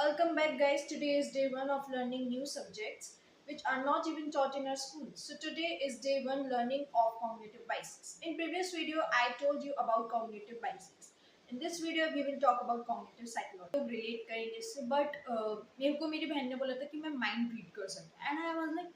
Welcome back, guys. Today is day one of learning new subjects which are not even taught in our schools. So today is day one learning of cognitive biases. In previous video, I told you about cognitive biases. In this video, we will talk about cognitive psychology. लोग relate करेंगे इससे, but मेरे को मेरी बहन ने बोला था कि मैं mind read कर सकता, and I was like,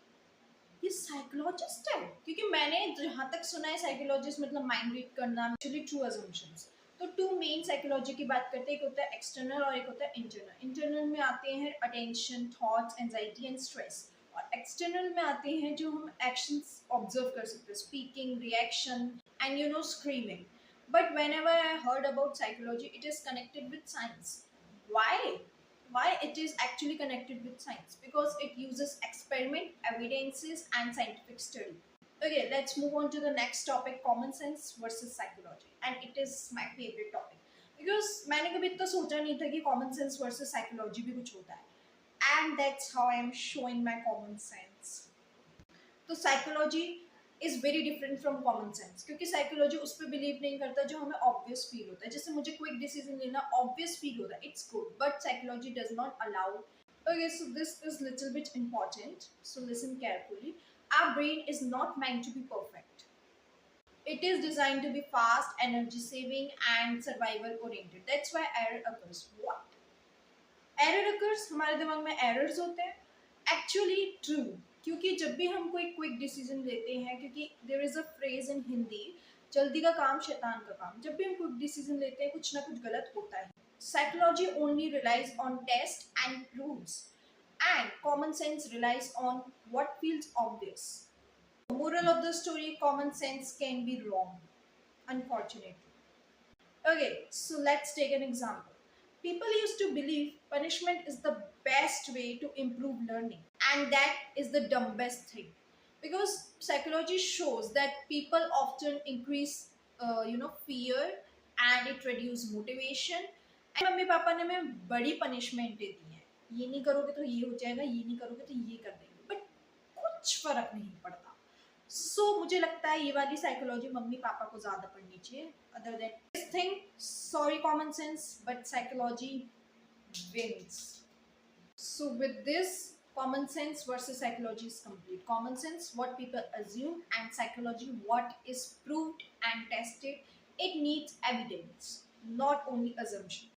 ये साइकोलॉजिस्ट है, क्योंकि मैंने जहाँ तक सुना है साइकोलॉजिस्ट मतलब माइंड रीड करना, एक्चुअली ट्रू अजम्पशंस। तो टू मेन साइकोलॉजी की बात करते हैं, एक होता है एक्सटर्नल और एक होता है इंटरनल। इंटरनल में आते हैं attention, thoughts, anxiety and stress, और एक्सटर्नल में आते हैं जो हम एक्शंस ऑब्जर्व कर सकते हैं, speaking, reaction and screaming. But when ever I heard about psychology, it is connected with science. Why it is actually connected with science? Because it uses experiment, evidences and scientific study. Okay, let's move on to the next topic, common sense versus psychology, and it is my favorite topic because मैंने कभी इतना सोचा नहीं था कि common sense versus psychology भी कुछ होता है, and that's how I am showing my common sense. तो psychology is very different from common sense, क्योंकि साइकोलॉजी उस पर बिलीव नहीं करता जो हमें ऑब्वियस फील होता है। जैसे मुझे क्विक डिसीजन लेना ऑब्वियस फील होता है, it's good, but psychology does not allow. Okay, so this is little bit important, so listen carefully. Our brain is not meant to be perfect. It is designed to be fast, energy saving and survival oriented. That's why error occurs. What? Error occurs, हमारे दिमाग में errors होते हैं, actually true. क्योंकि जब भी हम कोई क्विक डिसीजन लेते हैं, क्योंकि there is a phrase in Hindi, जल्दी का काम शैतान का काम। जब भी हम क्विक डिसीजन लेते हैं कुछ ना कुछ गलत होता है। Psychology only relies on test and rules, and common sense relies on what feels obvious. Moral of the story, common sense can be wrong unfortunately. Okay, so let's take an example. People used to believe punishment is the best way to improve learning, and that is the dumbest thing. Because psychology shows that people often increase, fear, and it reduces motivation. And mummy papa ने हमें बड़ी punishment दी है, ये नहीं करोगे तो ये हो जाएगा, ये नहीं करोगे तो ये कर देंगे, बट कुछ फर्क नहीं पड़ता। मुझे लगता है ये वाली साइकोलॉजी मम्मी पापा को ज्यादा पढ़नी चाहिए, other than this thing. Sorry common sense, but psychology wins. So with this, common sense versus psychology is complete. Common sense, what people assume, and psychology, what is proved and tested. It needs evidence, not only assumption.